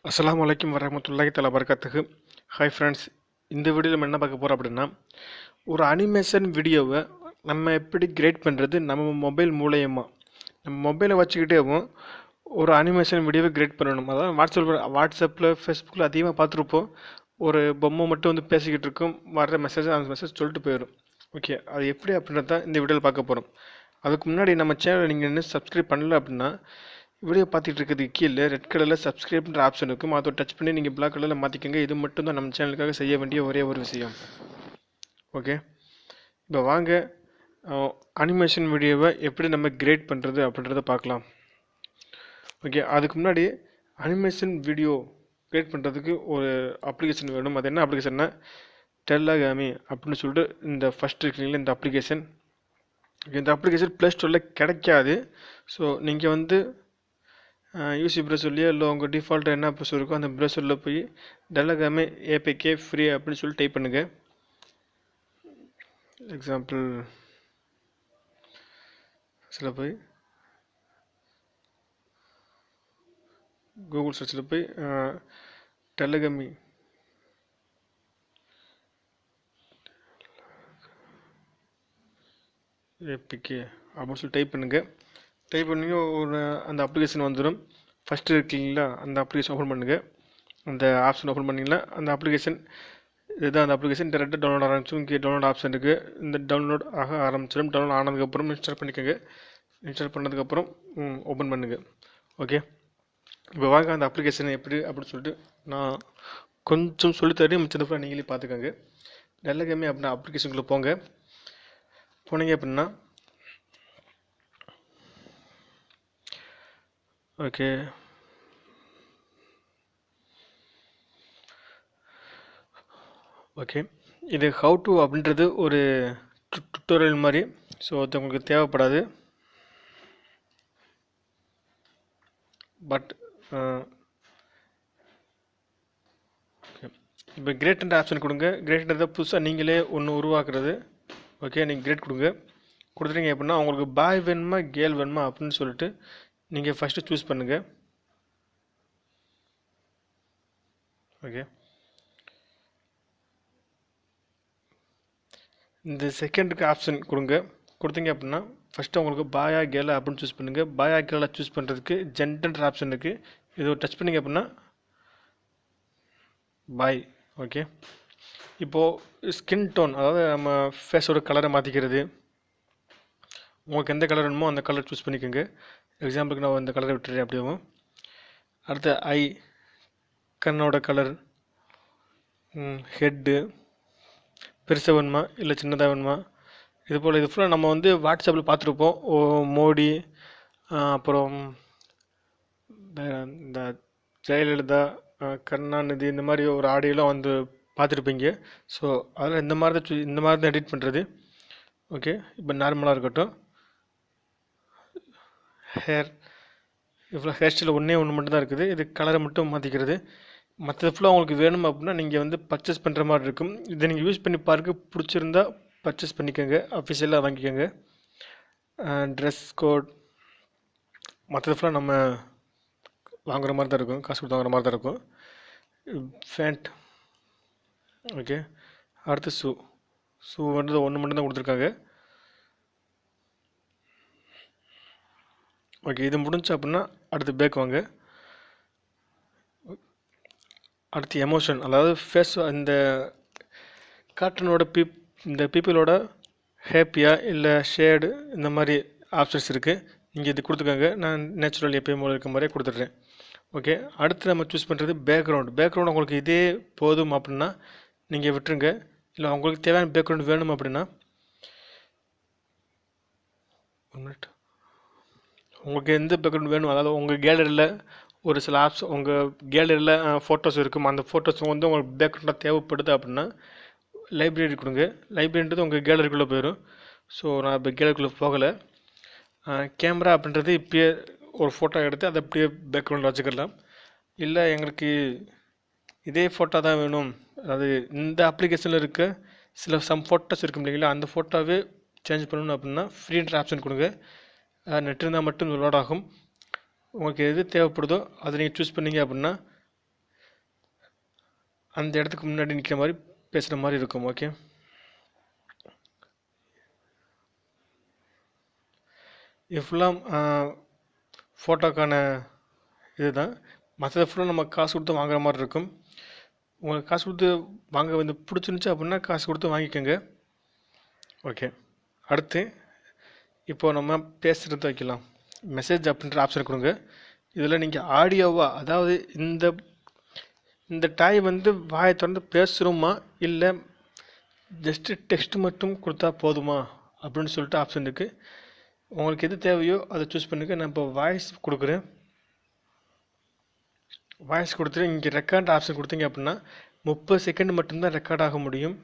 அஸ்ஸலாமு அலைக்கும் வரஹ்மத்துல்லாஹி தஆலா பரக்காத்துஹு. ஹாய் ஃப்ரெண்ட்ஸ், இந்த வீடியோவில் நம்ம என்ன பார்க்க போகிறோம் அப்படின்னா, ஒரு அனிமேஷன் வீடியோவை நம்ம எப்படி கிரியேட் பண்ணுறது நம்ம மொபைல் மூலயமா. நம்ம மொபைலை வச்சுக்கிட்டேவும் ஒரு அனிமேஷன் வீடியோவை கிரியேட் பண்ணணும். அதாவது வாட்ஸ்அப்பில் ஃபேஸ்புக்கில் அதிகமாக பார்த்துருப்போம். ஒரு பொம்மை மட்டும் வந்து பேசிக்கிட்டு இருக்கும், வர்ற மெசேஜ் அந்த மெசேஜ் சொல்லிட்டு போயிடும். ஓகே, அது எப்படி அப்படின்றத இந்த வீடியோவில் பார்க்க போகிறோம். அதுக்கு முன்னாடி நம்ம சேனலை நீங்கள் இன்னும் சப்ஸ்கிரைப் பண்ணல அப்படின்னா, வீடியோ பார்த்துட்டு இருக்கிறதுக்கு கீழே ரெட் கலரில் சப்ஸ்கிரைப்ன்ற ஆப்ஷன் இருக்கும். அதை டச் பண்ணி நீங்கள் பிளாக் கலரில் மாற்றிக்கோங்க. இது மட்டும் தான் நம்ம சேனலுக்காக செய்ய வேண்டிய ஒரே ஒரு விஷயம். ஓகே, இப்போ வாங்க அனிமேஷன் வீடியோவை எப்படி நம்ம கிரியேட் பண்ணுறது அப்படின்றத பார்க்கலாம். ஓகே, அதுக்கு முன்னாடி அனிமேஷன் வீடியோ கிரியேட் பண்ணுறதுக்கு ஒரு அப்ளிகேஷன் வேணும். அது என்ன அப்ளிகேஷன்னா டெல்லகாமி அப்படின்னு சொல்லிட்டு இந்த ஃபஸ்ட் இருக்கீங்களா இந்த அப்ளிகேஷன். இந்த அப்ளிகேஷன் ப்ளே ஸ்டோரில் கிடைக்காது. ஸோ நீங்கள் வந்து யூசி ப்ரௌசர்லையோ இல்லை உங்கள் டிஃபால்ட்டாக என்ன ப்ரௌசர் இருக்கோ அந்த ப்ரௌசரில் போய் டெல்லகாமி ஏபிகே ஃப்ரீ அப்படின்னு சொல்லி டைப் பண்ணுங்கள். எக்ஸாம்பிள் சில போய் கூகுள் சர்ச்சில் போய் டெல்லகாமி ஏபிகே அப்படின்னு சொல்லி டைப் பண்ணுங்கள். டைப் பண்ணி ஒரு அந்த அப்ளிகேஷன் வந்துடும். ஃபஸ்ட்டு இருக்கீங்களா அந்த அப்ளிகேஷன் ஓப்பன் பண்ணுங்கள். அந்த ஆப்ஷன் ஓப்பன் பண்ணிங்கன்னா அந்த அப்ளிகேஷன் இதுதான். அந்த அப்ளிகேஷன் டேரெக்டாக டவுன்லோட் ஆரம்பிச்சிடும். இங்கே டவுன்லோட் ஆப்ஷன் இருக்குது. இந்த டவுன்லோட் ஆக ஆரம்பிச்சிடும். டவுன்லோட் ஆனதுக்கப்புறம் இன்ஸ்டால் பண்ணிக்கோங்க. இன்ஸ்டால் பண்ணதுக்கப்புறம் ஓப்பன் பண்ணுங்கள். ஓகே, இப்போ வாங்க அந்த அப்ளிகேஷன் எப்படி அப்படின்னு சொல்லிட்டு நான் கொஞ்சம் சொல்லித்தரேன். மிச்சத்தை நீங்களே பார்த்துக்கோங்க. டெல்லகாமி அப்படின்னா அப்ளிகேஷனுக்குள்ளே போனீங்க அப்படின்னா ஓகே, ஓகே இது ஹவு டு அப்படின்றது ஒரு டுட்டோரியல் மாதிரி. ஸோ அது உங்களுக்கு தேவைப்படாது. பட் இப்போ கிரேட்ன்ற ஆப்ஷன் கொடுங்க. கிரேட்ன்றதை புதுசாக நீங்களே ஒன்று உருவாக்குறது. ஓகே, நீங்கள் கிரேட் கொடுத்துட்டீங்க அப்படின்னா உங்களுக்கு பாய் வேணுமா கேர்ள் வேணுமா அப்படின்னு சொல்லிட்டு நீங்கள் ஃபஸ்ட்டு சூஸ் பண்ணுங்கள். ஓகே, இந்த செகண்டுக்கு ஆப்ஷன் கொடுத்தீங்க அப்படின்னா ஃபஸ்ட்டு உங்களுக்கு பாயா கேர்ளா அப்படின்னு சூஸ் பண்ணுங்கள். பாயா கேர்ளா சூஸ் பண்ணுறதுக்கு ஜென்டர் ஆப்ஷன் இருக்குது. இது டச் பண்ணிங்க அப்படின்னா பாய். ஓகே, இப்போது ஸ்கின் டோன், அதாவது நம்ம ஃபேஸோட கலரை மாற்றிக்கிறது. உங்களுக்கு எந்த கலர் வேணுமோ அந்த கலர் சூஸ் பண்ணிக்கோங்க. எக்ஸாம்பிளுக்கு நான் இந்த கலரை விட்டுறேன். அப்படியே அடுத்த ஐ கண்ணோட கலர், ஹெட்டு பெருசாக வேணுமா இல்லை சின்னதாக வேணுமா, இது போல் இது ஃபுல்லாக நம்ம வந்து வாட்ஸ்அப்பில் பார்த்துருப்போம். மோடி, அப்புறம் இந்த ஜெயலலிதா, கருணாநிதி, இந்த மாதிரி ஒரு ஆடியோலாம் வந்து பார்த்துருப்பீங்க. ஸோ அதில் இந்த மாதிரி தான் எடிட் பண்ணுறது. ஓகே, இப்போ நார்மலாக இருக்கட்டும். இவ்வளோ ஹேர் ஸ்டைல் ஒன்று மட்டும் தான் இருக்குது. இது கலரை மட்டும் மாற்றிக்கிறது. மற்றது ஃபுல்லாக உங்களுக்கு வேணும் அப்படின்னா நீங்கள் வந்து பர்ச்சேஸ் பண்ணுற மாதிரி இருக்கும். இதை நீங்கள் யூஸ் பண்ணி பாருங்க, பிடிச்சிருந்தா பர்ச்சேஸ் பண்ணிக்கோங்க, அஃபிஷியலாக வாங்கிக்கோங்க. ட்ரெஸ் கோட் மற்றது ஃபுல்லாக நம்ம வாங்குகிற மாதிரி தான் இருக்கும், காசு கொடுத்து வாங்குற மாதிரி தான் இருக்கும். ஃபேண்ட். ஓகே, அடுத்து ஷூ வந்து ஒன்று மட்டும் தான் கொடுத்துருக்காங்க. ஓகே, இது முடிஞ்சு அப்படின்னா அடுத்து பேக் வாங்க. அடுத்து எமோஷன், அதாவது ஃபேஸ், இந்த கார்ட்டூனோட இந்த பீப்புளோட ஹேப்பியாக இல்லை ஷேடு இந்த மாதிரி ஆப்ஷன்ஸ் இருக்குது. நீங்கள் இது கொடுத்துக்கோங்க. நான் நேச்சுரல் எப்பயும் போல இருக்க மாதிரியே கொடுத்துட்றேன். ஓகே, அடுத்து நம்ம சூஸ் பண்ணுறது பேக்ரவுண்ட் உங்களுக்கு இதே போதும் அப்படின்னா நீங்கள் விட்டுருங்க. இல்லை உங்களுக்கு தேவையான பேக்ரவுண்ட் வேணும் அப்படின்னா உங்களுக்கு எந்த பேக்ரவுண்ட் வேணும், அதாவது உங்கள் கேலரியில் ஒரு சில ஆப்ஸ், உங்கள் கேலரியில் ஃபோட்டோஸ் இருக்கும். அந்த ஃபோட்டோஸ் வந்து உங்களுக்கு பேக்ரவுண்டாக தேவைப்படுது அப்படின்னா லைப்ரரி கொடுங்க. லைப்ரரின்றது உங்கள் கேலரிக்குள்ளே போயிடும். ஸோ நான் இப்போ கேலரிக்குள்ளே போகலை. கேமரா அப்படின்றது இப்போயே ஒரு ஃபோட்டோ எடுத்து அதை அப்படியே பேக்ரவுண்டில் வச்சுக்கலாம். இல்லை எங்களுக்கு இதே ஃபோட்டோ தான் வேணும், அதாவது இந்த அப்ளிகேஷனில் இருக்க சம் ஃபோட்டோஸ் இருக்கும் இல்லைங்களா, அந்த ஃபோட்டோவே சேஞ்ச் பண்ணணும் அப்படின்னா ஃப்ரீன்ற ஆப்ஷன் கொடுங்க. நெட் இருந்தால் மட்டும் லோட் ஆகும். உங்களுக்கு எது தேவைப்படுதோ அதை நீங்கள் சூஸ் பண்ணிங்க அப்படின்னா அந்த இடத்துக்கு முன்னாடி நிற்கிற மாதிரி பேசுகிற மாதிரி இருக்கும். ஓகே, இது ஃபுல்லாக ஃபோட்டோக்கான இதுதான். மற்றது ஃபுல்லாக நம்ம காசு கொடுத்து வாங்குற மாதிரி இருக்கும். உங்களுக்கு காசு கொடுத்து வாங்க வந்து பிடிச்சிருந்துச்சி அப்படின்னா காசு கொடுத்து வாங்கிக்கோங்க. ஓகே, அடுத்து இப்போது நம்ம பேசுகிறது வைக்கலாம். மெசேஜ் அப்படின்ற ஆப்ஷன் கொடுங்க. இதில் நீங்கள் ஆடியோவாக, அதாவது இந்த டாய் வந்து வாயை திறந்து பேசுகிறோமா இல்லை ஜஸ்ட்டு டெக்ஸ்ட் மட்டும் கொடுத்தா போதுமா அப்படின்னு சொல்லிட்டு ஆப்ஷன் இருக்குது. உங்களுக்கு எது தேவையோ அதை சூஸ் பண்ணுங்க. நான் இப்போ வாய்ஸ் கொடுக்குறேன். வாய்ஸ் கொடுத்துட்டு இங்கே ரெக்கார்ட் ஆப்ஷன் கொடுத்தீங்க அப்படின்னா 30 செகண்ட் மட்டும்தான் ரெக்கார்ட் ஆக முடியும்.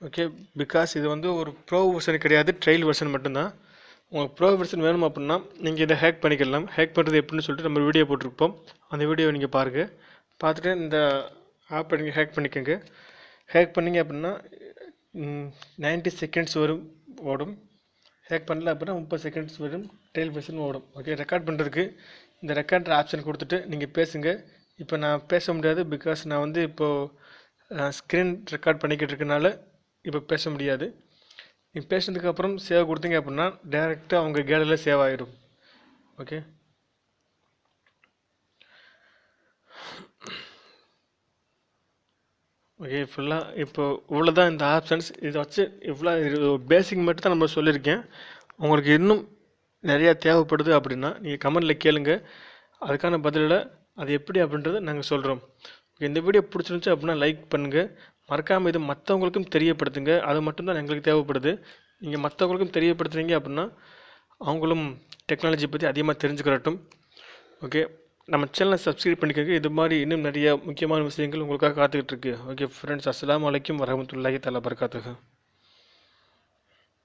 ஓகே, பிகாஸ் இது வந்து ஒரு ப்ரோ வெர்ஷன் கிடையாது, ட்ரையல் வெர்ஷன் மட்டும்தான். உங்களுக்கு ப்ரோ வெர்ஷன் வேணும் அப்படின்னா நீங்கள் இதை ஹேக் பண்ணிக்கலாம். ஹேக் பண்ணுறது எப்படின்னு சொல்லிட்டு நம்ம வீடியோ போட்டிருப்போம். அந்த வீடியோவை நீங்கள் பாருங்கள். பார்த்துட்டு இந்த ஆப்பை நீங்கள் ஹேக் பண்ணிக்கோங்க. ஹேக் பண்ணிங்க அப்படின்னா 90 செகண்ட்ஸ் வரும் ஓடும். ஹேக் பண்ணல அப்படின்னா 30 செகண்ட்ஸ் வரும், ட்ரையல் வெர்ஷன் ஓடும். ஓகே, ரெக்கார்ட் பண்ணுறதுக்கு இந்த ரெக்கார்டர் ஆப்ஷன் கொடுத்துட்டு நீங்கள் பேசுங்க. இப்போ நான் பேச முடியாது, பிகாஸ் நான் வந்து இப்போது ஸ்க்ரீன் ரெக்கார்ட் பண்ணிக்கிட்டு இருக்கனால இப்போ பேச முடியாது. நீங்கள் பேசுனதுக்கப்புறம் சேவ் கொடுத்தீங்க அப்படின்னா டேரெக்டாக அவங்க கேலரியில் சேவ் ஆகிடும். ஓகே, ஓகே, ஃபுல்லாக இப்போ இவ்வளோ தான் இந்த ஆப்ஷன்ஸ். இதை வச்சு இவ்வளோ பேசிக் மட்டும் தான் நம்ம சொல்லியிருக்கேன். உங்களுக்கு இன்னும் நிறையா தேவைப்படுது அப்படின்னா நீங்கள் கமெண்டில் கேளுங்க. அதுக்கான பதிலில் அது எப்படி அப்படின்றத நாங்கள் சொல்கிறோம். இந்த வீடியோ பிடிச்சிருந்துச்சு அப்படின்னா லைக் பண்ணுங்கள். மறக்காமல் இது மற்றவங்களுக்கும் தெரியப்படுத்துங்க. அது மட்டும்தான் எங்களுக்கு தேவைப்படுது. நீங்கள் மற்றவங்களுக்கும் தெரியப்படுத்துனீங்க அப்படின்னா அவங்களும் டெக்னாலஜி பற்றி அதிகமாக தெரிஞ்சுக்கிறட்டும். ஓகே, நம்ம சேனலை சப்ஸ்கிரைப் பண்ணிக்கோங்க. இது மாதிரி இன்னும் நிறைய முக்கியமான விஷயங்கள் உங்களுக்காக காத்துக்கிட்டு இருக்கு. ஓகே ஃப்ரெண்ட்ஸ், அஸ்ஸலாமு அலைக்கும் வரஹ்மத்துல்லாஹி தஆலா பரகாத்துஹு.